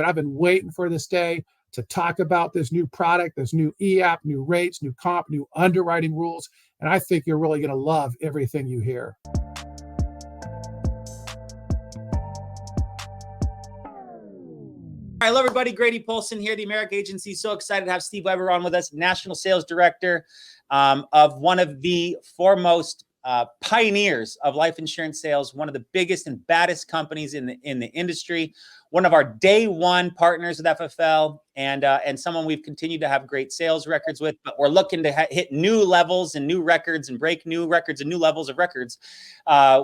But I've been waiting for this day to talk about this new product, this new e-app, new rates, new comp, new underwriting rules. And I think you're really going to love everything you hear. Hello, everybody. Grady Polson here, the America Agency. So excited to have Steve Weber on with us, National Sales Director of one of the foremost pioneers of life insurance sales, one of the biggest and baddest companies in the industry, one of our day one partners with FFL, and someone we've continued to have great sales records with. But we're looking to hit new levels and new records and break new records and new levels of records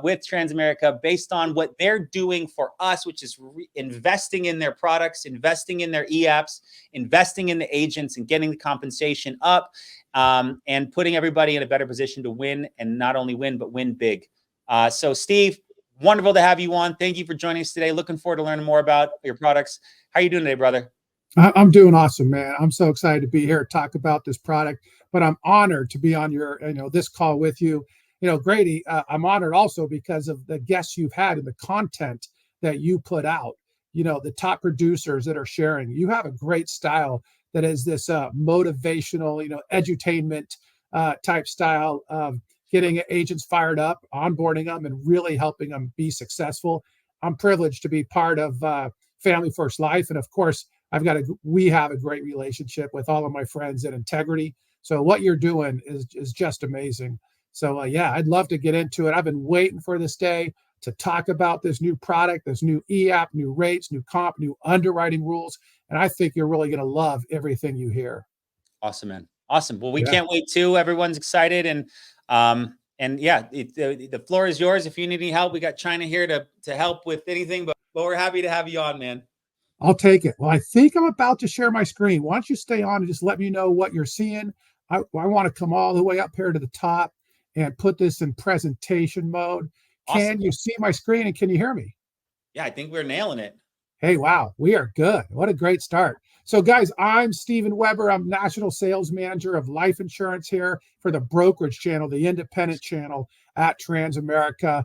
with TransAmerica based on what they're doing for us, which is investing in their products, investing in their e-apps, investing in the agents, and getting the compensation up. And putting everybody in a better position to win, and not only win, but win big. So Steve, wonderful to have you on. Thank you for joining us today. Looking forward to learning more about your products. How are you doing today, brother? I'm doing awesome, man. I'm so excited to be here to talk about this product, but I'm honored to be on your, this call with you. Grady, I'm honored also because of the guests you've had and the content that you put out, the top producers that are sharing. You have a great style that is this motivational, edutainment type style of getting agents fired up, onboarding them, and really helping them be successful. I'm privileged to be part of Family First Life, and of course, we have a great relationship with all of my friends at Integrity. So what you're doing is just amazing. So I'd love to get into it. I've been waiting for this day to talk about this new product, this new e-app, new rates, new comp, new underwriting rules. And I think you're really going to love everything you hear. Awesome, man. Awesome. Well, we can't wait too. Everyone's excited. And the floor is yours. If you need any help, we got China here to help with anything, but we're happy to have you on, man. I'll take it. Well, I think I'm about to share my screen. Why don't you stay on and just let me know what you're seeing? I want to come all the way up here to the top and put this in presentation mode. Awesome. Can you see my screen and can you hear me? Yeah, I think we're nailing it. Hey, wow, we are good. What a great start. So guys, I'm Steven Weber. I'm National Sales Manager of Life Insurance here for the brokerage channel, the independent channel at TransAmerica.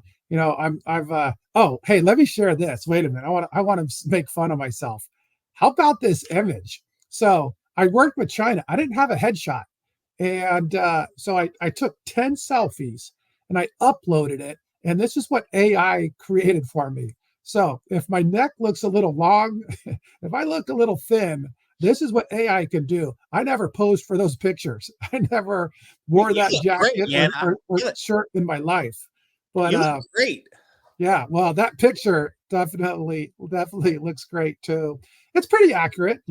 Hey, let me share this. Wait a minute. I want to make fun of myself. How about this image? So I worked with China. I didn't have a headshot. And so I took 10 selfies and I uploaded it. And this is what AI created for me. So if my neck looks a little long, if I look a little thin, this is what AI can do. I never posed for those pictures. I never wore that jacket or shirt in my life. But you look great. Yeah, well, that picture definitely looks great too. It's pretty accurate,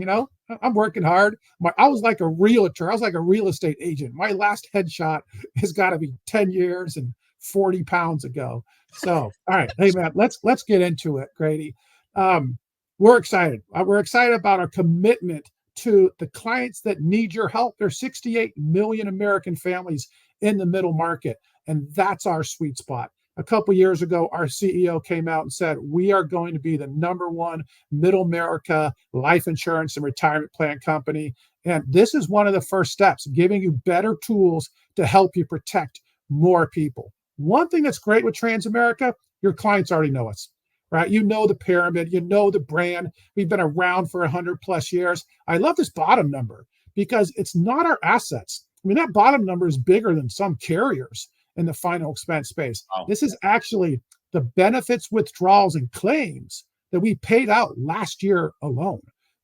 I'm working hard. I was like a realtor. I was like a real estate agent. My last headshot has got to be 10 years and 40 pounds ago. So, all right. Hey, man, let's get into it, Grady. We're excited. We're excited about our commitment to the clients that need your help. There's 68 million American families in the middle market, and that's our sweet spot. A couple years ago, our CEO came out and said, we are going to be the #1 middle America life insurance and retirement plan company. And this is one of the first steps, giving you better tools to help you protect more people. One thing that's great with TransAmerica, your clients already know us, right? You know the pyramid, you know the brand. We've been around for 100+ years. I love this bottom number because it's not our assets. I mean, that bottom number is bigger than some carriers in the final expense space. Wow. This is actually the benefits, withdrawals, and claims that we paid out last year alone.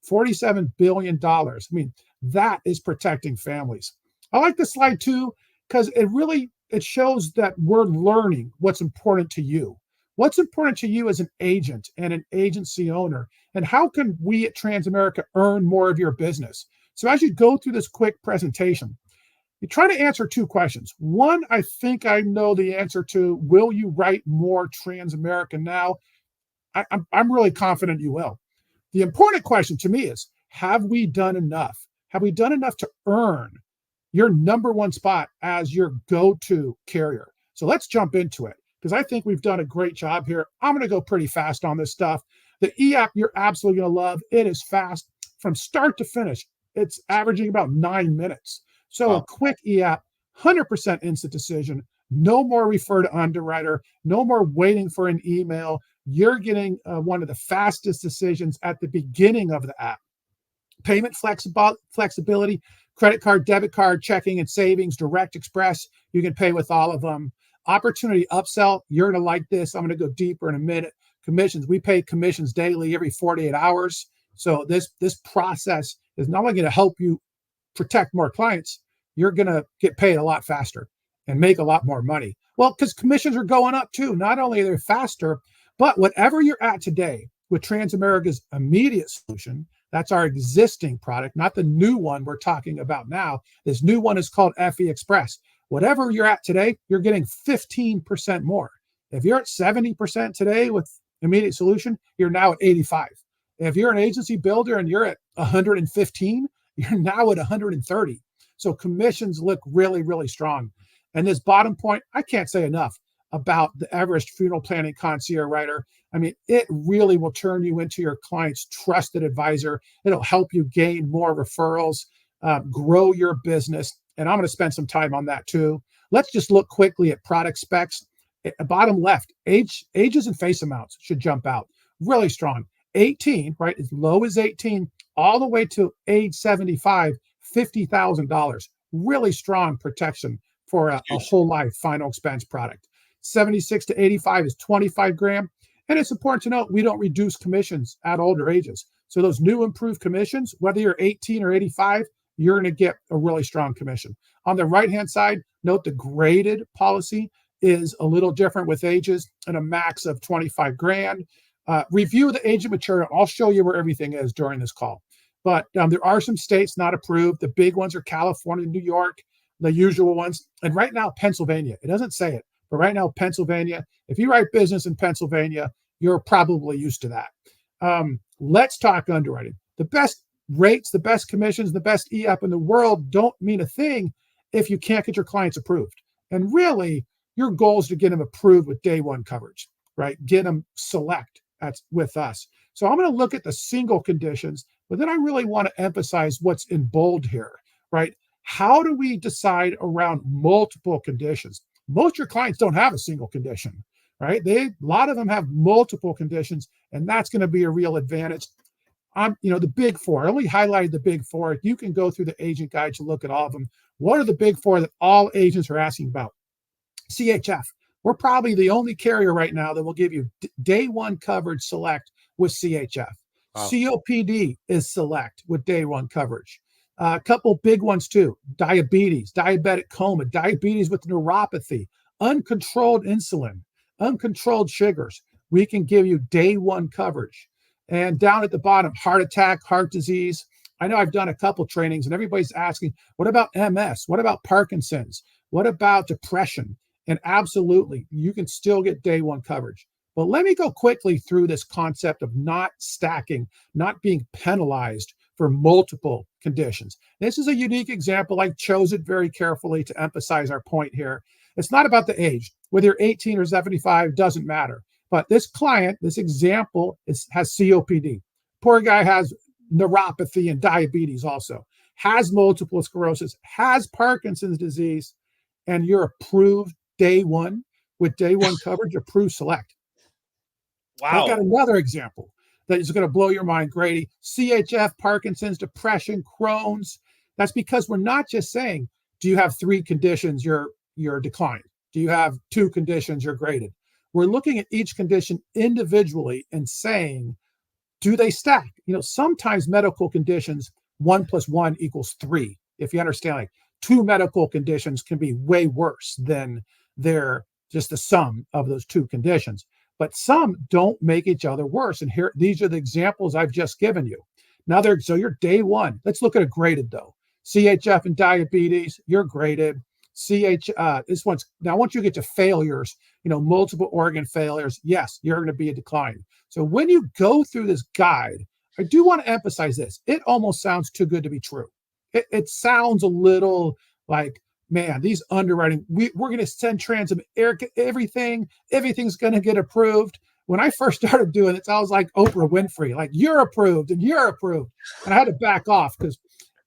$47 billion. I mean, that is protecting families. I like this slide too, because it shows that we're learning what's important to you. What's important to you as an agent and an agency owner, and how can we at TransAmerica earn more of your business? So as you go through this quick presentation, you try to answer two questions. One, I think I know the answer to, will you write more TransAmerica now? I'm really confident you will. The important question to me is, have we done enough? Have we done enough to earn your #1 spot as your go-to carrier? So let's jump into it, because I think we've done a great job here. I'm going to go pretty fast on this stuff. The e-app you're absolutely going to love. It is fast from start to finish. It's averaging about 9 minutes. So a quick e-app, 100% instant decision, no more refer to underwriter, no more waiting for an email, you're getting one of the fastest decisions at the beginning of the app. Payment flexibility, credit card, debit card, checking and savings, direct express. You can pay with all of them. Opportunity upsell. You're going to like this. I'm going to go deeper in a minute. Commissions. We pay commissions daily every 48 hours. So this process is not only going to help you protect more clients, you're going to get paid a lot faster and make a lot more money. Well, because commissions are going up too. Not only are they faster, but whatever you're at today with TransAmerica's immediate solution, that's our existing product, not the new one we're talking about now. This new one is called FE Express. Whatever you're at today, you're getting 15% more. If you're at 70% today with immediate solution, you're now at 85. If you're an agency builder and you're at 115, you're now at 130. So commissions look really, really strong. And this bottom point, I can't say enough about the Everest Funeral Planning Concierge Writer. I mean, it really will turn you into your client's trusted advisor. It'll help you gain more referrals, grow your business. And I'm going to spend some time on that too. Let's just look quickly at product specs. Bottom left, ages and face amounts should jump out. Really strong. 18, right, as low as 18, all the way to age 75, $50,000. Really strong protection for a whole life final expense product. 76 to 85 is 25 grand. And it's important to note we don't reduce commissions at older ages. So those new improved commissions, whether you're 18 or 85, you're going to get a really strong commission. On the right-hand side, note the graded policy is a little different with ages and a max of 25 grand. Review the agent material. I'll show you where everything is during this call. But there are some states not approved. The big ones are California, New York, the usual ones. And right now, Pennsylvania. It doesn't say it, but right now, Pennsylvania. If you write business in Pennsylvania, you're probably used to that. Let's talk underwriting. The best rates, the best commissions, the best e-app in the world don't mean a thing if you can't get your clients approved. And really, your goal is to get them approved with day one coverage, right? Get them select with us. So I'm going to look at the single conditions, but then I really want to emphasize what's in bold here, right? How do we decide around multiple conditions? Most of your clients don't have a single condition, right? A lot of them have multiple conditions, and that's going to be a real advantage. The big four, I only highlighted the big four. You can go through the agent guide to look at all of them. What are the big four that all agents are asking about? CHF. We're probably the only carrier right now that will give you day one coverage select with CHF. Wow. COPD is select with day one coverage. A couple big ones too. Diabetes, diabetic coma, diabetes with neuropathy, uncontrolled insulin, uncontrolled sugars. We can give you day one coverage. And down at the bottom, heart attack, heart disease. I know I've done a couple trainings and everybody's asking, what about MS? What about Parkinson's? What about depression? And absolutely, you can still get day one coverage. But let me go quickly through this concept of not stacking, not being penalized for multiple conditions. This is a unique example. I chose it very carefully to emphasize our point here. It's not about the age. Whether you're 18 or 75, doesn't matter. But this client, this example, has COPD. Poor guy has neuropathy and diabetes also, has multiple sclerosis, has Parkinson's disease, and you're approved day one with day one coverage, approved select. Wow. I've got another example that is going to blow your mind, Grady. CHF, Parkinson's, depression, Crohn's. That's because we're not just saying, do you have 3 conditions you're declined? Do you have 2 conditions you're graded? We're looking at each condition individually and saying, do they stack? Sometimes medical conditions, 1 + 1 = 3. If you understand, like 2 medical conditions can be way worse than they're just the sum of those 2 conditions. But some don't make each other worse. And here, these are the examples I've just given you. Now, so you're day one. Let's look at a graded though. CHF and diabetes, you're graded. This one's, now once you get to failures, multiple organ failures, yes, you're going to be a decline. So when you go through this guide, I do want to emphasize this. It almost sounds too good to be true. It sounds a little like, man, these underwriting, we're going to send TransAmerica everything's going to get approved. When I first started doing it, I was like Oprah Winfrey, like you're approved and you're approved. And I had to back off because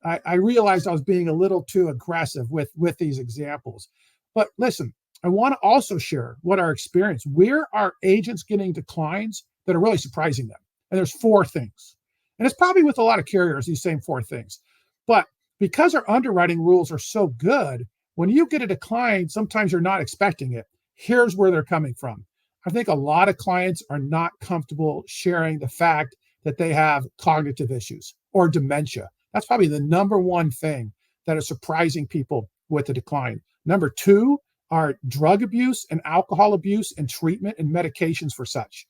I realized I was being a little too aggressive with these examples. But listen, I want to also share what our experience, where are agents getting declines that are really surprising them. And there's 4 things. And it's probably with a lot of carriers, these same 4 things. But because our underwriting rules are so good, when you get a decline, sometimes you're not expecting it. Here's where they're coming from. I think a lot of clients are not comfortable sharing the fact that they have cognitive issues or dementia. That's probably the number 1 thing that is surprising people with the decline. Number 2 are drug abuse and alcohol abuse and treatment and medications for such.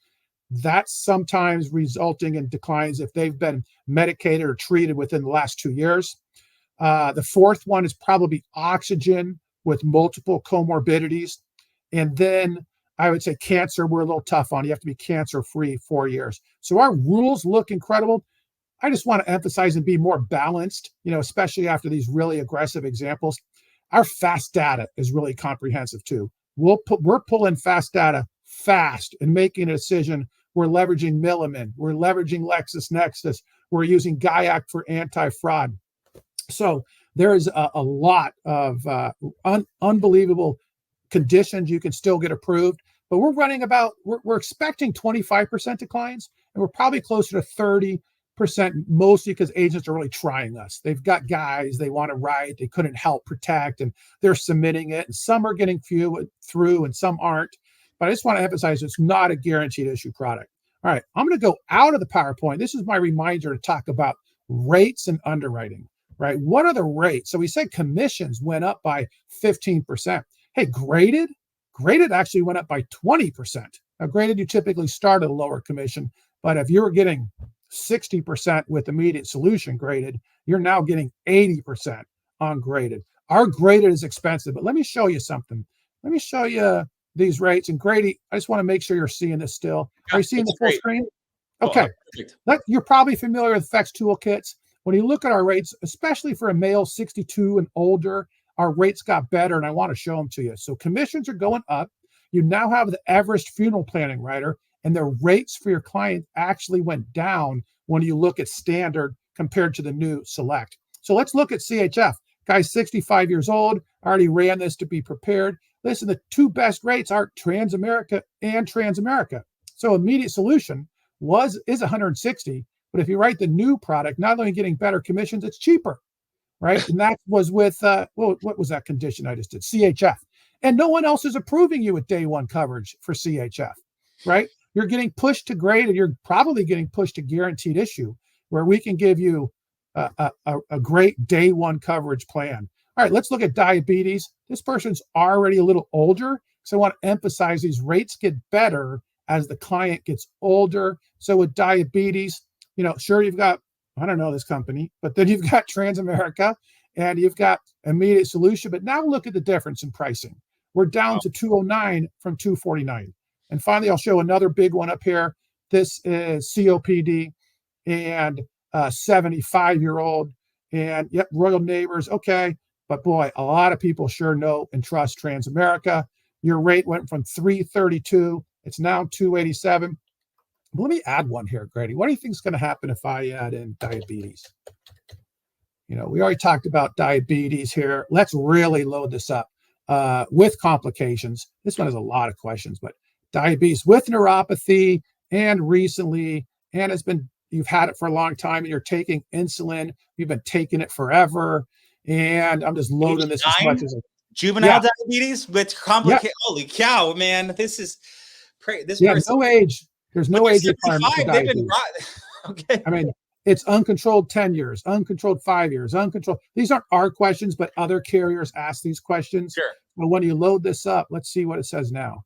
That's sometimes resulting in declines if they've been medicated or treated within the last 2 years. The 4th one is probably oxygen with multiple comorbidities. And then I would say cancer, we're a little tough on. You have to be cancer-free 4 years. So our rules look incredible. I just want to emphasize and be more balanced, especially after these really aggressive examples. Our fast data is really comprehensive too. We're pulling fast data fast and making a decision. We're leveraging Milliman. We're leveraging LexisNexis. We're using GIAC for anti-fraud. So there is a lot of unbelievable conditions you can still get approved, but we're expecting 25% declines, and we're probably closer to 30%, mostly because agents are really trying us. They've got guys they want to write, they couldn't help protect, and they're submitting it, and some are getting through and some aren't. But I just want to emphasize it's not a guaranteed issue product. All right, I'm going to go out of the PowerPoint. This is my reminder to talk about rates and underwriting, right? What are the rates? So we said commissions went up by 15%. Hey, graded actually went up by 20%. Now, graded, you typically start at a lower commission, but if you were getting 60% with immediate solution graded, you're now getting 80% on graded. Our graded is expensive, but let me show you something. Let me show you these rates. And Grady, I just want to make sure you're seeing this still. Are you seeing the full screen? Okay. You're probably familiar with FX toolkits. When you look at our rates, especially for a male 62 and older, our rates got better, and I want to show them to you. So commissions are going up. You now have the Everest funeral planning writer, and the rates for your client actually went down when you look at standard compared to the new select. So let's look at CHF. Guy's 65 years old. I already ran this to be prepared. Listen, the 2 best rates are TransAmerica and TransAmerica. So immediate solution is 160, but if you write the new product, not only getting better commissions, it's cheaper, right? And that was with, what was that condition I just did? CHF. And no one else is approving you with day 1 coverage for CHF, right? You're getting pushed to grade, and you're probably getting pushed to guaranteed issue, where we can give you a great day 1 coverage plan. All right, let's look at diabetes. This person's already a little older, so I want to emphasize these rates get better as the client gets older. So with diabetes, sure, you've got, I don't know this company, but then you've got TransAmerica and you've got immediate solution. But now look at the difference in pricing. We're down to 209 from 249. And finally, I'll show another big one up here. This is COPD and 75-year-old. And yep, Royal Neighbors. Okay. But boy, a lot of people sure know and trust TransAmerica. Your rate went from 332. It's now 287. But let me add one here, Grady. What do you think is going to happen if I add in diabetes? We already talked about diabetes here. Let's really load this up with complications. This one has a lot of questions, but diabetes with neuropathy and recently, and you've had it for a long time and you're taking insulin. You've been taking it forever. And I'm just loading this as much as juvenile diabetes with complicated. Holy cow, man! This is this. Yeah, no age. There's no age requirement for diabetes. Okay. I mean, it's uncontrolled 10 years, uncontrolled 5 years, uncontrolled. These aren't our questions, but other carriers ask these questions. Sure. But when you load this up, let's see what it says now.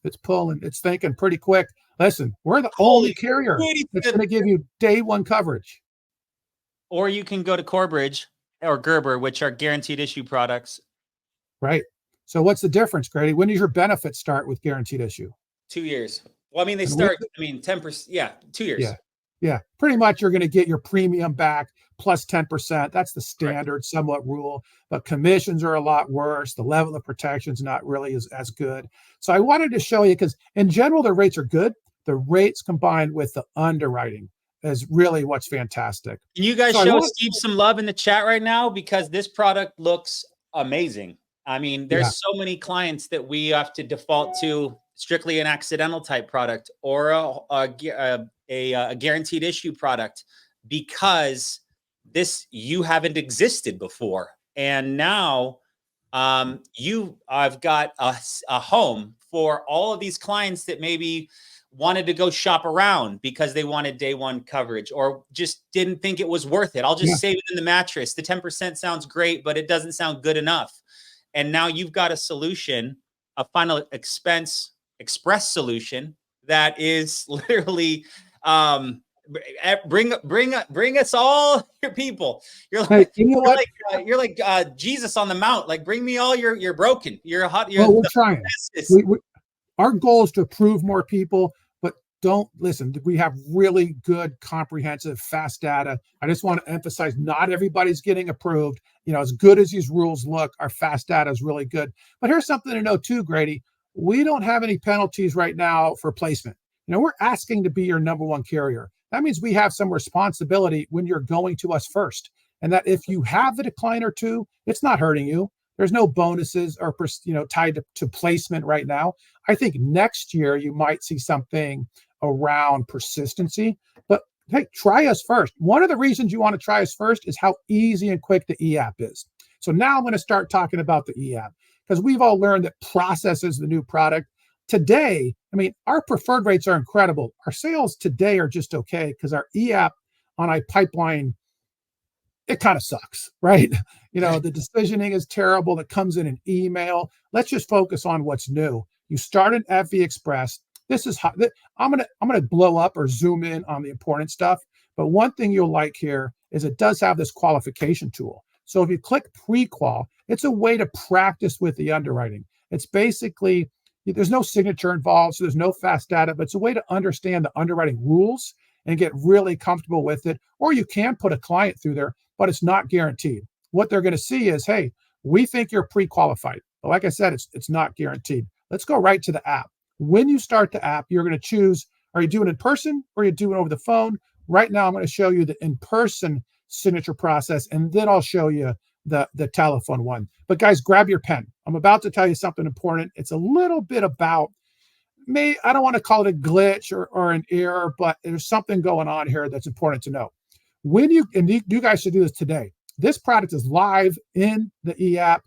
It's pulling. It's thinking pretty quick. Listen, we're the only carrier that's going to give you day 1 coverage. Or you can go to Corbridge or Gerber, which are guaranteed issue products. Right. So what's the difference, Grady? When does your benefit start with guaranteed issue? 2 years. Well, I mean, they start, 10%. Yeah, 2 years. Yeah. Pretty much you're going to get your premium back plus 10%. That's the standard somewhat rule. But commissions are a lot worse. The level of protection is not really as good. So I wanted to show you because in general, the rates are good. The rates combined with the underwriting. is really what's fantastic. Can you guys So show Steve some love in the chat right now? Because this product looks amazing. I mean, there's yeah. so many clients that we have to default to strictly an accidental type product or a guaranteed issue product because you haven't existed before. And now I've got a home for all of these clients that maybe wanted to go shop around because they wanted day one coverage or just didn't think it was worth it. I'll just save it in the mattress. The 10% sounds great, but it doesn't sound good enough. And now you've got a solution, a final express solution that is literally bring us all your people. You're like, hey, you know what? You're like Jesus on the mount. Like, bring me all your broken. You're hot. Well, we're trying. Our goal is to approve more people, but don't listen. We have really good, comprehensive, fast data. I just want to emphasize not everybody's getting approved. As good as these rules look, our fast data is really good. But here's something to know too, Grady. We don't have any penalties right now for placement. We're asking to be your number one carrier. That means we have some responsibility when you're going to us first. And that if you have a decline or two, it's not hurting you. There's no bonuses or tied to placement right now. I think next year you might see something around persistency, but hey, try us first. One of the reasons you want to try us first is how easy and quick the e-app is. So now I'm going to start talking about the e-app because we've all learned that process is the new product. Today, our preferred rates are incredible. Our sales today are just okay because our e-app on iPipeline, it kind of sucks, right? The decisioning is terrible. That comes in an email. Let's just focus on what's new. You start an FV Express. This is hot. I'm gonna blow up or zoom in on the important stuff. But one thing you'll like here is it does have this qualification tool. So if you click pre-qual, it's a way to practice with the underwriting. It's basically, there's no signature involved, so there's no fast data, but it's a way to understand the underwriting rules and get really comfortable with it. Or you can put a client through there, but it's not guaranteed. What they're going to see is, hey, we think you're pre-qualified. But like I said, it's not guaranteed. Let's go right to the app. When you start the app, you're going to choose, are you doing it in person or are you doing it over the phone? Right now, I'm going to show you the in-person signature process, and then I'll show you the telephone one. But guys, grab your pen. I'm about to tell you something important. It's a little bit about I don't want to call it a glitch or an error, but there's something going on here that's important to know. And you guys should do this today. This product is live in the e-app,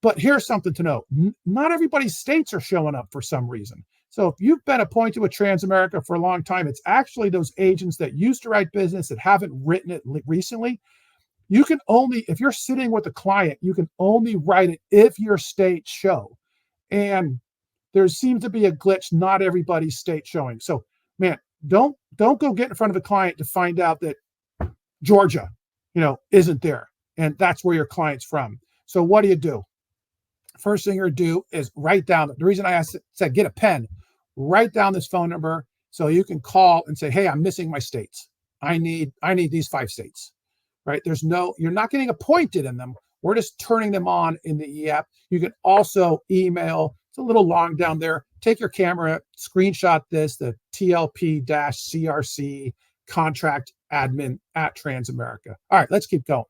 but here's something to know. Not everybody's states are showing up for some reason. So if you've been appointed with TransAmerica for a long time, it's actually those agents that used to write business that haven't written it recently. You can only, if you're sitting with a client, you can only write it if your states show. And there seems to be a glitch, not everybody's state showing. So, man, don't go get in front of a client to find out that Georgia, isn't there. And that's where your client's from. So what do? First thing you're going to do is write down, the reason I said get a pen, write down this phone number so you can call and say, hey, I'm missing my states. I need these 5 states, right? You're not getting appointed in them. We're just turning them on in the e-app. You can also email. It's a little long down there. Take your camera, screenshot this, the TLP-CRC contract admin at TransAmerica. All right, let's keep going.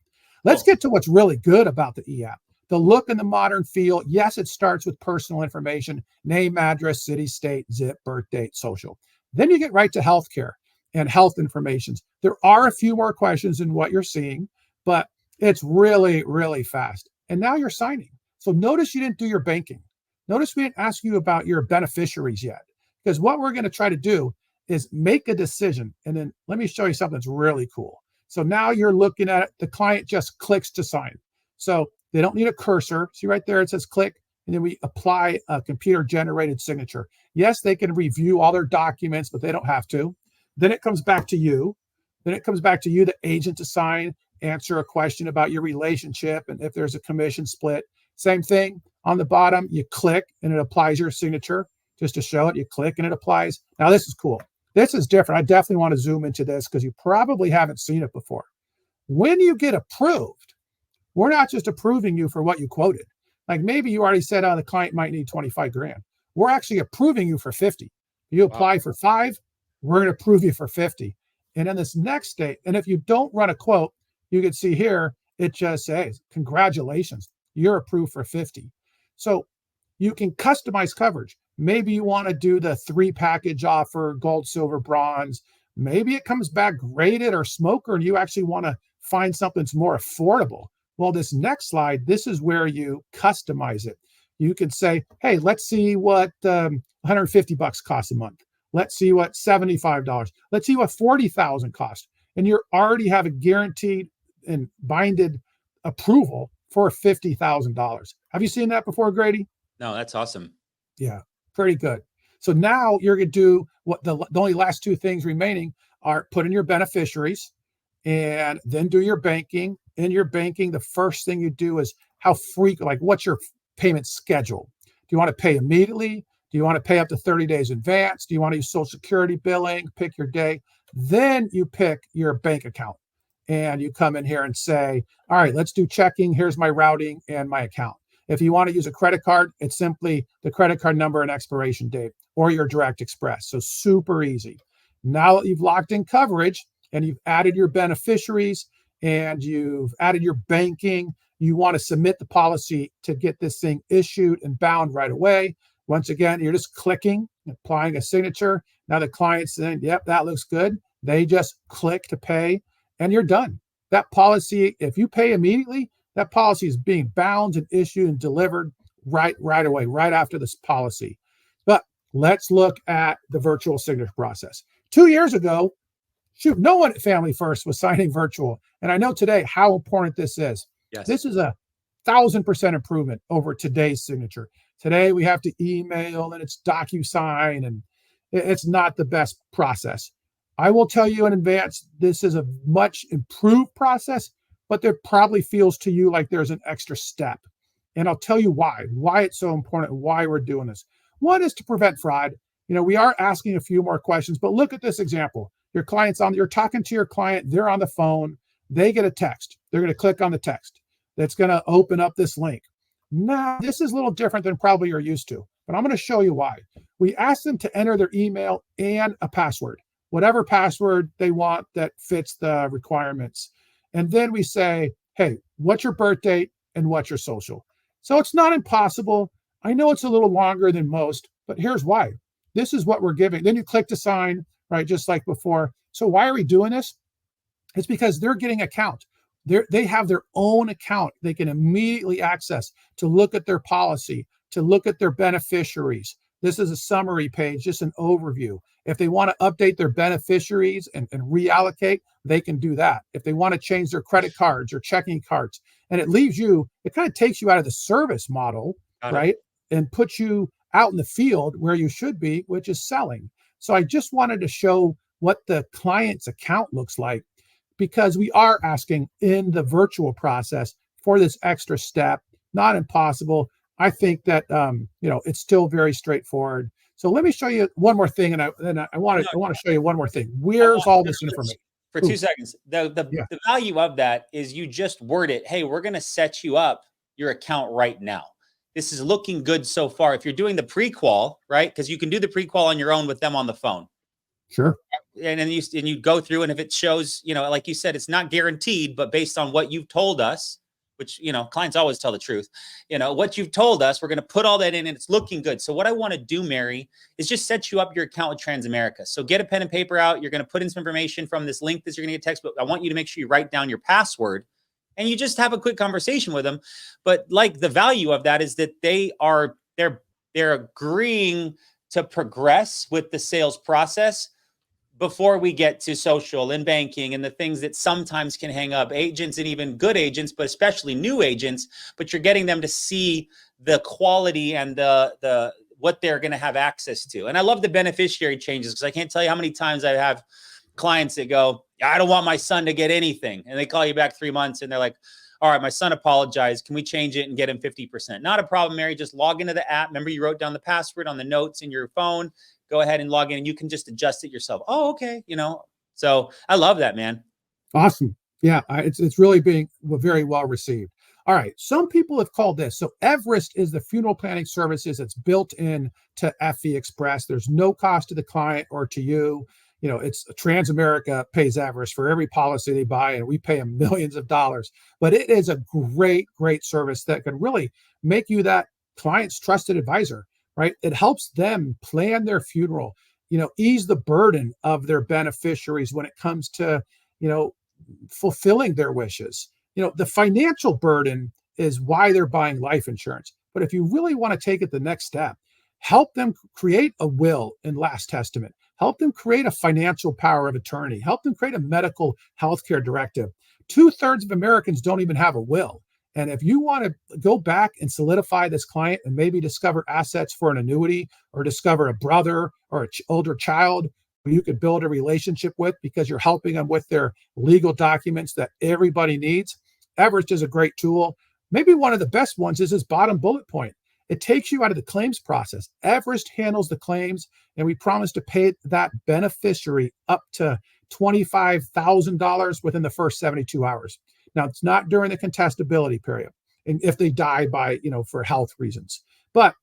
Let's get to what's really good about the e-app. The look and the modern feel. Yes, it starts with personal information, name, address, city, state, zip, birth date, social. Then you get right to healthcare and health information. There are a few more questions in what you're seeing, but it's really, really fast. And now you're signing. So notice you didn't do your banking. Notice we didn't ask you about your beneficiaries yet, because what we're going to try to do is make a decision. And then let me show you something that's really cool. So now you're looking at it. The client just clicks to sign. So they don't need a cursor. See right there, it says click. And then we apply a computer generated signature. Yes, they can review all their documents, but they don't have to. Then it comes back to you. The agent, to sign, answer a question about your relationship and if there's a commission split. Same thing on the bottom, you click and it applies your signature. Just to show it, you click and it applies. Now this is cool. This is different. I definitely want to zoom into this because you probably haven't seen it before. When you get approved, we're not just approving you for what you quoted. Like maybe you already said, the client might need 25 grand. We're actually approving you for 50. You apply for 5, we're going to approve you for 50. And in this next state, and if you don't run a quote, you can see here, it just says, congratulations, you're approved for 50. So you can customize coverage. Maybe you want to do the 3 package offer, gold, silver, bronze. Maybe it comes back graded or smoker and you actually want to find something that's more affordable. Well, this next slide, this is where you customize it. You can say, hey, let's see what $150 costs a month. Let's see what $75. Let's see what $40,000 costs. And you already have a guaranteed and binded approval for $50,000. Have you seen that before, Grady? No, that's awesome. Yeah, pretty good. So now you're going to do what the only last 2 things remaining are put in your beneficiaries and then do your banking. In your banking, the first thing you do is how frequent, like what's your payment schedule? Do you want to pay immediately? Do you want to pay up to 30 days in advance? Do you want to use Social Security billing? Pick your day. Then you pick your bank account and you come in here and say, all right, let's do checking. Here's my routing and my account. If you want to use a credit card, it's simply the credit card number and expiration date or your direct express. So super easy. Now that you've locked in coverage and you've added your beneficiaries and you've added your banking, you want to submit the policy to get this thing issued and bound right away. Once again, you're just clicking, applying a signature. Now the client's saying, yep, that looks good. They just click to pay and you're done. That policy, if you pay immediately, that policy is being bound and issued and delivered right away, right after this policy. But let's look at the virtual signature process. 2 years ago, shoot, no one at Family First was signing virtual. And I know today how important this is. Yes. This is 1,000% improvement over today's signature. Today we have to email and it's DocuSign and it's not the best process. I will tell you in advance, this is a much improved process, but there probably feels to you like there's an extra step. And I'll tell you why it's so important, why we're doing this. One is to prevent fraud. We are asking a few more questions, but look at this example. You're talking to your client, they're on the phone, they get a text. They're going to click on the text. That's going to open up this link. Now, this is a little different than probably you're used to, but I'm going to show you why. We ask them to enter their email and a password, whatever password they want that fits the requirements. And then we say, hey, what's your birth date and what's your social? So it's not impossible. I know it's a little longer than most, but here's why. This is what we're giving. Then you click to sign, right? Just like before. So why are we doing this? It's because they're getting a count. They have their own account they can immediately access to look at their policy, to look at their beneficiaries. This is a summary page, just an overview. If they want to update their beneficiaries and reallocate, they can do that. If they want to change their credit cards or checking cards, and it kind of takes you out of the service model, right? And puts you out in the field where you should be, which is selling. So I just wanted to show what the client's account looks like, because we are asking in the virtual process for this extra step. Not impossible. I think that it's still very straightforward. So let me show you one more thing, and I want to show you one more thing. Where's all this information? For 2 seconds, the value of that is you just word it. Hey, we're going to set you up your account right now. This is looking good so far. If you're doing the pre-qual, right? Because you can do the pre-qual on your own with them on the phone. Sure. And then you go through, and if it shows, like you said, it's not guaranteed, but based on what you've told us, which, clients always tell the truth, what you've told us, we're going to put all that in and it's looking good. So what I want to do, Mary, is just set you up your account with TransAmerica. So get a pen and paper out. You're going to put in some information from this link that you're going to get text, but I want you to make sure you write down your password and you just have a quick conversation with them. But like the value of that is that they're agreeing to progress with the sales process before we get to social and banking and the things that sometimes can hang up agents and even good agents, but especially new agents. But you're getting them to see the quality and the what they're going to have access to. And I love the beneficiary changes, because I can't tell you how many times I have clients that go, I don't want my son to get anything. And they call you back 3 months and they're like, all right, my son apologized. Can we change it and get him 50%? Not a problem, Mary. Just log into the app. Remember, you wrote down the password on the notes in your phone. Go ahead and log in and you can just adjust it yourself. Oh, okay. So I love that, man. Awesome. Yeah. It's really being very well received. All right. Some people have called this. So Everest is the funeral planning services that's built in to FE Express. There's no cost to the client or to you. it's TransAmerica pays Everest for every policy they buy, and we pay them millions of dollars. But it is a great, great service that can really make you that client's trusted advisor, right? It helps them plan their funeral, ease the burden of their beneficiaries when it comes to, fulfilling their wishes. The financial burden is why they're buying life insurance. But if you really want to take it the next step, help them create a will and last testament, help them create a financial power of attorney, help them create a medical healthcare directive. 2/3 of Americans don't even have a will. And if you want to go back and solidify this client and maybe discover assets for an annuity, or discover a brother or an older child who you could build a relationship with because you're helping them with their legal documents that everybody needs, Everest is a great tool. Maybe one of the best ones is this bottom bullet point. It takes you out of the claims process. Everest handles the claims, and we promise to pay that beneficiary up to $25,000 within the first 72 hours. Now, it's not during the contestability period, and if they die by, for health reasons. But,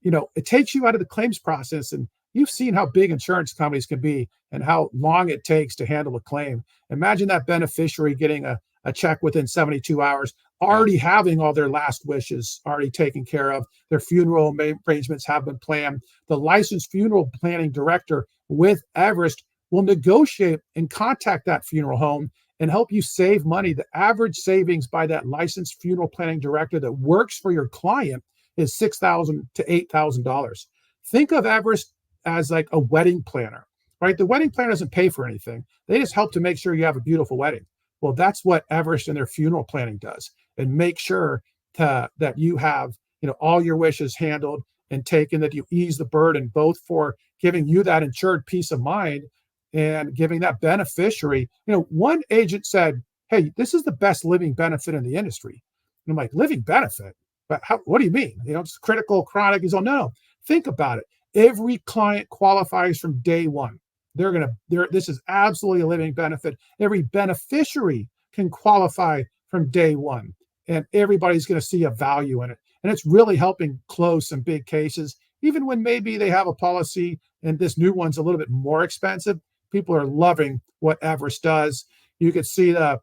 it takes you out of the claims process, and you've seen how big insurance companies can be and how long it takes to handle a claim. Imagine that beneficiary getting a check within 72 hours, already having all their last wishes already taken care of. Their funeral arrangements have been planned. The licensed funeral planning director with Everest will negotiate and contact that funeral home and help you save money. The average savings by that licensed funeral planning director that works for your client is $6,000 to $8,000. Think of Everest as like a wedding planner, right? The wedding planner doesn't pay for anything. They just help to make sure you have a beautiful wedding. Well, that's what Everest and their funeral planning does, and make sure that you have, all your wishes handled and taken, that you ease the burden, both for giving you that insured peace of mind and giving that beneficiary. One agent said, "Hey, this is the best living benefit in the industry." And I'm like, "Living benefit? But what do you mean? It's critical, chronic." He's all, "No, think about it. Every client qualifies from day one. This is absolutely a living benefit. Every beneficiary can qualify from day one, and everybody's going to see a value in it. And it's really helping close some big cases, even when maybe they have a policy and this new one's a little bit more expensive. People are loving what Everest does. You can see the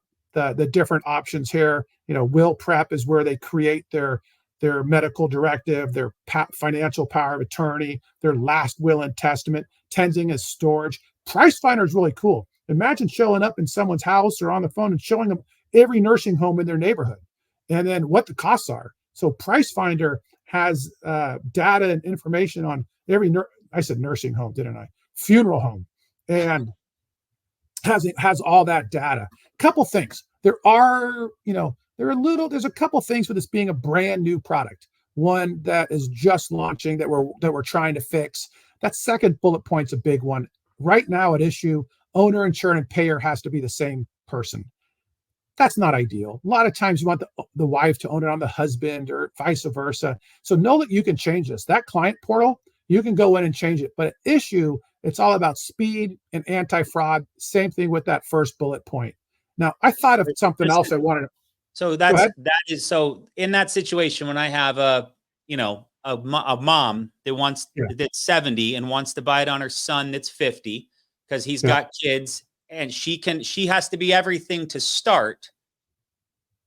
different options here. Will prep is where they create their medical directive, their financial power of attorney, their last will and testament. Tending is storage. Price Finder is really cool. Imagine showing up in someone's house or on the phone and showing them every nursing home in their neighborhood and then what the costs are. So Price Finder has data and information on every, I said nursing home, didn't I? Funeral home, and has all that data. Couple things. There's a couple things with this being a brand new product. One that is just launching that we're trying to fix. That second bullet point's a big one. Right now at issue, owner, insured, and payer has to be the same person. That's not ideal. A lot of times you want the wife to own it on the husband or vice versa. So know that you can change this. That client portal, you can go in and change it. But at issue, it's all about speed and anti-fraud. Same thing with that first bullet point. Now, I thought of something else I wanted to. So so in that situation, when I have a mom that that's 70 and wants to buy it on her son that's 50 because he's got kids, and she has to be everything to start.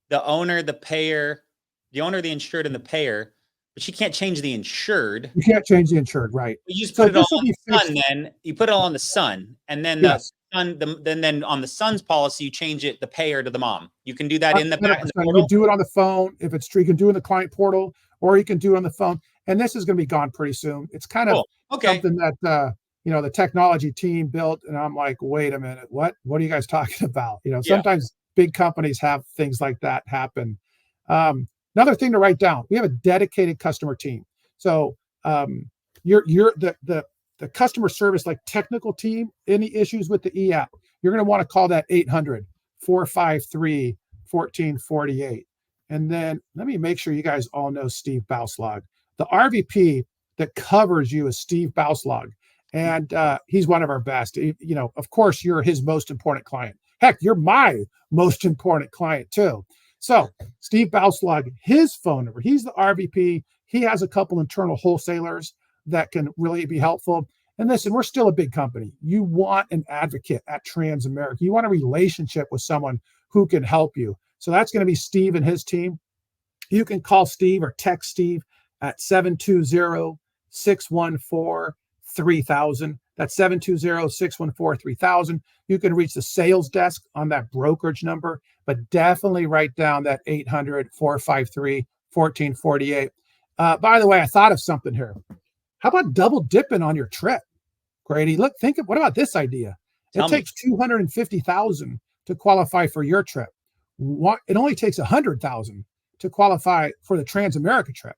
The owner, the payer, the insured, and the payer, but she can't change the insured. You can't change the insured, right? You just put it all on the son, then you put it all on the son, and then the son, then on the son's policy, you change it, the payer to the mom. You can do that in the back. You can do it on the phone if it's true. You can do it in the client portal, or you can do it on the phone. And this is going to be gone pretty soon. It's kind of something that the technology team built, and I'm like, wait a minute, what are you guys talking about? Sometimes big companies have things like that happen. Another thing to write down: we have a dedicated customer team. So the customer service, like technical team, any issues with the e-app, you're going to want to call that 800-453-1448. And then let me make sure you guys all know Steve Bauslag. The RVP that covers you is Steve Bauslag. And he's one of our best. Of course, you're his most important client. Heck, you're my most important client too. So Steve Bauslag, his phone number, he's the RVP. He has a couple internal wholesalers that can really be helpful. And listen, we're still a big company. You want an advocate at TransAmerica. You want a relationship with someone who can help you. So that's going to be Steve and his team. You can call Steve or text Steve at 720-614-3000. That's 720-614-3000. You can reach the sales desk on that brokerage number, but definitely write down that 800-453-1448. By the way, I thought of something here. How about double dipping on your trip, Grady? Look, what about this idea? Tell It me. takes 250,000 to qualify for your trip. It only takes 100,000 to qualify for the TransAmerica trip.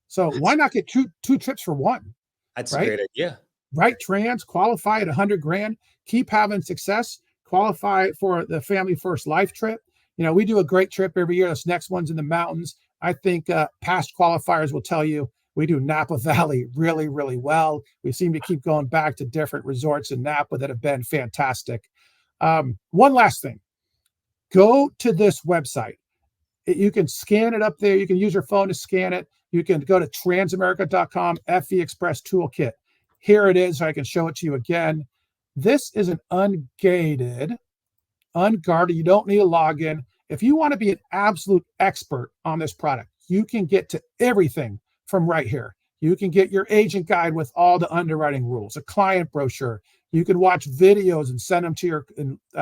So why not get two trips for one? That's right? a great idea. Right, trans, qualify at 100 grand, keep having success, qualify for the Family First Life trip. We do a great trip every year. This next one's in the mountains. I think past qualifiers will tell you we do Napa Valley really, really well. We seem to keep going back to different resorts in Napa that have been fantastic. One last thing, go to this website. You can scan it up there. You can use your phone to scan it. You can go to transamerica.com, FE Express Toolkit. Here it is. I can show it to you again. This is an unguarded. You don't need a login. If you want to be an absolute expert on this product, you can get to everything from right here. You can get your agent guide with all the underwriting rules, a client brochure. You can watch videos and send them to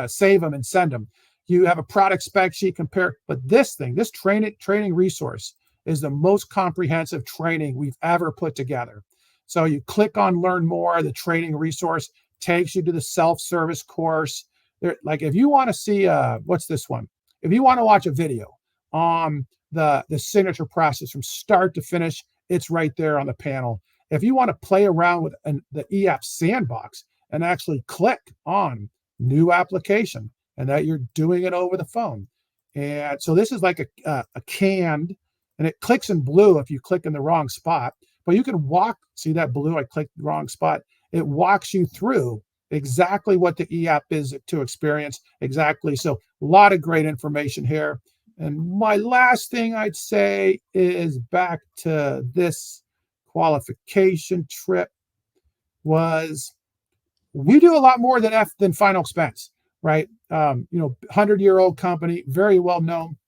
save them and send them. You have a product spec sheet compare, but this training resource is the most comprehensive training we've ever put together. So you click on learn more, the training resource takes you to the self-service course. Like if you want to see, what's this one? If you want to watch a video on the signature process from start to finish, it's right there on the panel. If you want to play around with the eApp sandbox and actually click on new application, and that you're doing it over the phone. And so this is like a canned, and it clicks in blue if you click in the wrong spot, but you can see that blue, I clicked the wrong spot. It walks you through exactly what the eApp is to experience exactly. So a lot of great information here. And my last thing I'd say is back to this qualification trip was we do a lot more than final expense. Right, 100-year-old company, very well known.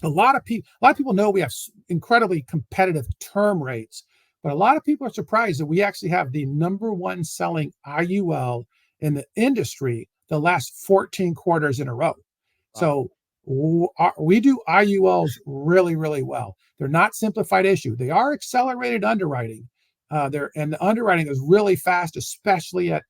A lot of people know we have incredibly competitive term rates, but a lot of people are surprised that we actually have the number one selling IUL in the industry the last 14 quarters in a row. Wow. So we do IULs really, really well. They're not simplified issue. They are accelerated underwriting. And the underwriting is really fast, especially at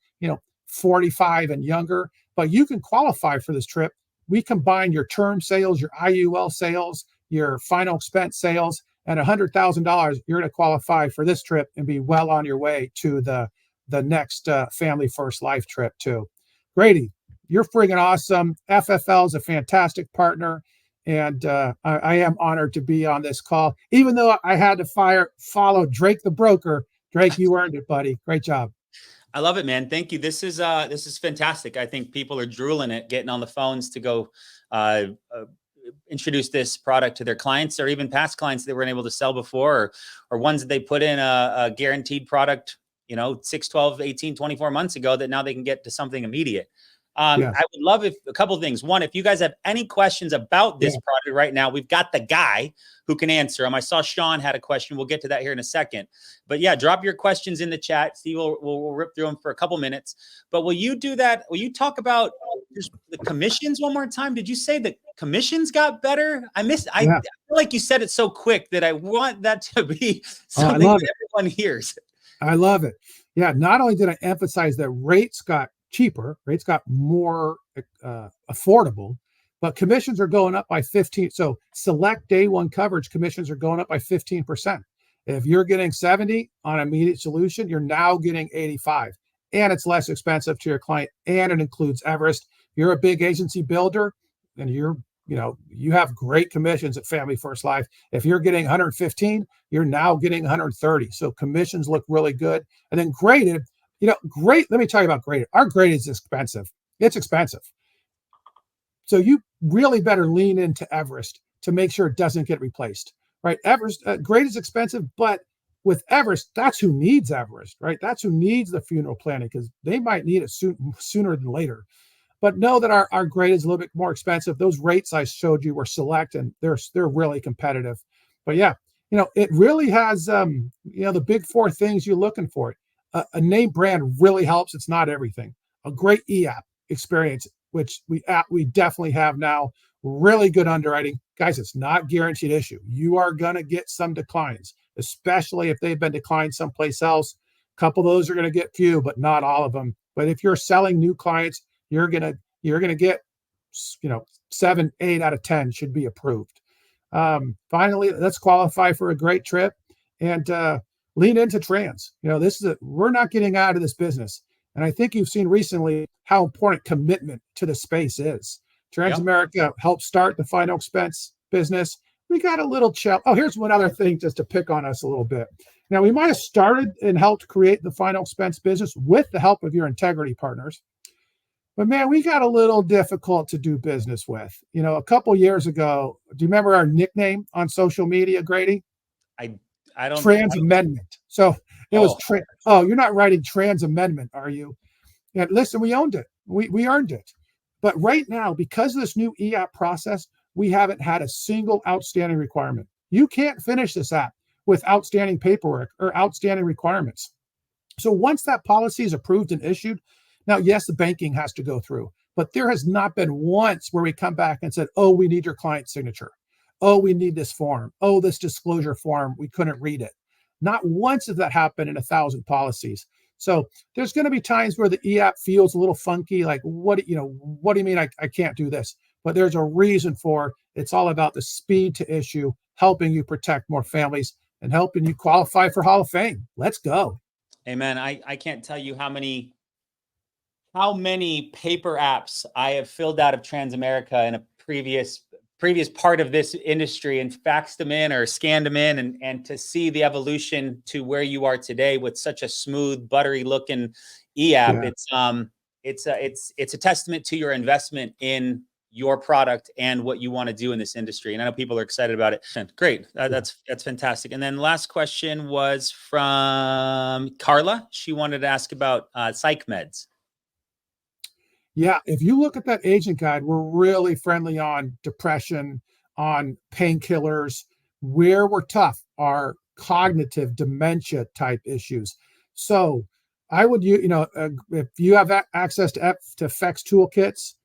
45 and younger. But you can qualify for this trip. We combine your term sales, your IUL sales, your final expense sales, and $100,000. You're going to qualify for this trip and be well on your way to the next Family First Life trip too. Grady, you're friggin' awesome. FFL is a fantastic partner, and I am honored to be on this call. Even though I had to follow Drake the broker. Drake, you earned it, buddy. Great job. I love it, man. Thank you. This is fantastic. I think people are drooling at getting on the phones to go introduce this product to their clients, or even past clients they weren't able to sell before, or ones that they put in a guaranteed product, 6, 12, 18, 24 months ago, that now they can get to something immediate. Yes. I would love a couple of things. One, if you guys have any questions about this product right now, we've got the guy who can answer them. I saw Sean had a question. We'll get to that here in a second. But yeah, drop your questions in the chat. Steve will rip through them for a couple minutes. But will you do that? Will you talk about just the commissions one more time? Did you say the commissions got better? I feel like you said it so quick that I want that to be something that everyone hears. I love it. Yeah, not only did I emphasize that rates got cheaper, rates got more affordable, but commissions are going up by 15. So select day one coverage commissions are going up by 15%. If you're getting 70 on immediate solution, you're now getting 85, and it's less expensive to your client, and it includes Everest. You're a big agency builder, and you have great commissions at Family First Life. If you're getting 115, you're now getting 130. So commissions look really good. And then graded. Great. Let me tell you about graded. Our graded is expensive. It's expensive. So you really better lean into Everest to make sure it doesn't get replaced, right? Everest graded is expensive, but with Everest, that's who needs Everest, right? That's who needs the funeral planning because they might need it sooner than later. But know that our grade is a little bit more expensive. Those rates I showed you were select, and they're really competitive. But yeah, it really has the big four things you're looking for. A name brand really helps. It's not everything. A great e-app experience, which we definitely have now. Really good underwriting, guys. It's not guaranteed issue. You are gonna get some declines, especially if they've been declined someplace else. A couple of those are gonna get few, but not all of them. But if you're selling new clients, you're gonna get 7, 8 out of 10 should be approved. Finally, let's qualify for a great trip and lean into trans. We're not getting out of this business. And I think you've seen recently how important commitment to the space is. TransAmerica helped start the final expense business. We got a little here's one other thing just to pick on us a little bit. Now, we might have started and helped create the final expense business with the help of your integrity partners. But man, we got a little difficult to do business with. A couple years ago, do you remember our nickname on social media, Grady? I don't. Trans Amendment. So it was you're not writing Trans Amendment, are you? Yeah, listen, we owned it. We earned it. But right now, because of this new e-app process, we haven't had a single outstanding requirement. You can't finish this app with outstanding paperwork or outstanding requirements. So once that policy is approved and issued, now, yes, the banking has to go through, but there has not been once where we come back and said, oh, we need your client signature. Oh, we need this form. Oh, this disclosure form, we couldn't read it. Not once has that happened in 1,000 policies. So there's going to be times where the e-app feels a little funky, like, what do you mean I can't do this? But there's a reason for it. It's all about the speed to issue, helping you protect more families and helping you qualify for Hall of Fame. Let's go. Amen. I can't tell you how many paper apps I have filled out of TransAmerica in a previous part of this industry and faxed them in or scanned them in, and to see the evolution to where you are today with such a smooth, buttery looking e-app. Yeah. It's a testament to your investment in your product and what you want to do in this industry. And I know people are excited about it. Great. That's fantastic. And then last question was from Carla. She wanted to ask about psych meds. Yeah, if you look at that agent guide, we're really friendly on depression, on painkillers. Where we're tough are cognitive dementia type issues. So I would, if you have access to FX toolkits,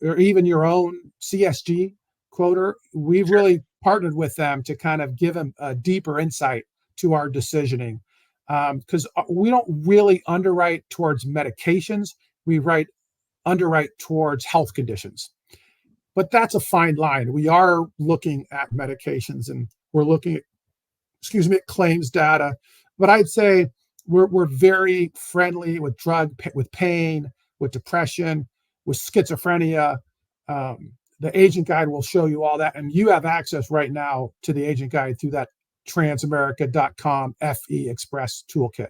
or even your own CSG quoter, we've really partnered with them to kind of give them a deeper insight to our decisioning. Because we don't really underwrite towards medications. We underwrite towards health conditions. But that's a fine line. We are looking at medications and we're looking at claims data. But I'd say we're very friendly with with pain, with depression, with schizophrenia. The agent guide will show you all that. And you have access right now to the agent guide through that transamerica.com FE Express toolkit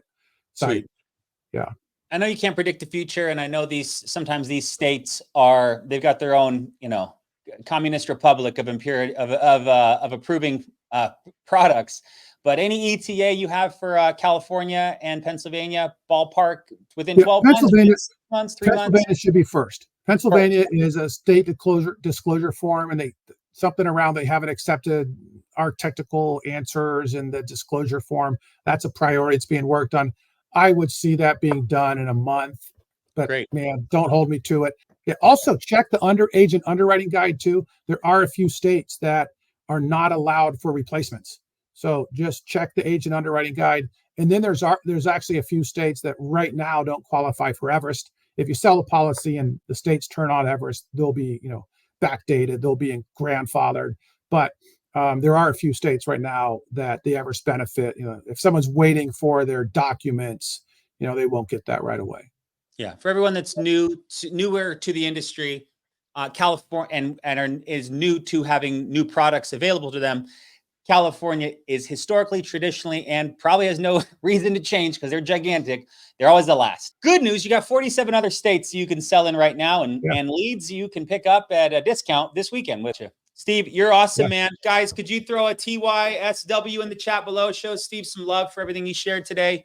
site. Sweet. Yeah. I know you can't predict the future, and I know sometimes these states they've got their own, communist republic of approving products. But any ETA you have for California and Pennsylvania, ballpark within 12 months, 3 months? Pennsylvania should be first. Pennsylvania is a state disclosure form, and they haven't accepted our technical answers in the disclosure form. That's a priority. It's being worked on. I would see that being done in a month, but Great. Man, don't hold me to it. Yeah, also check the agent underwriting guide too. There are a few states that are not allowed for replacements. So just check the agent underwriting guide. And then there's actually a few states that right now don't qualify for Everest. If you sell a policy and the states turn on Everest, they'll be, backdated, they'll be grandfathered. But there are a few states right now that the Everest benefit, if someone's waiting for their documents, they won't get that right away. Yeah. For everyone that's newer to the industry, California is new to having new products available to them. California is historically, traditionally, and probably has no reason to change because they're gigantic. They're always the last. Good news, you got 47 other states you can sell in right now, and leads you can pick up at a discount this weekend with you. Steve, you're awesome, Yeah. man. Guys, could you throw a TYSW in the chat below? Show Steve some love for everything he shared today.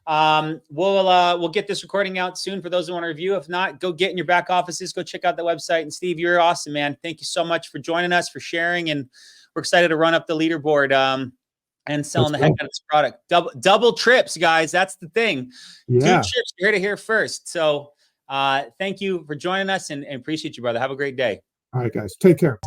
We'll get this recording out soon for those who want to review. If not, go get in your back offices, go check out the website. And Steve, you're awesome, man. Thank you so much for joining us, for sharing, and we're excited to run up the leaderboard and selling the heck out of this product. Double trips, guys. That's the thing. Yeah. 2 trips, you're here to hear first. So thank you for joining us and appreciate you, brother. Have a great day. All right, guys. Take care.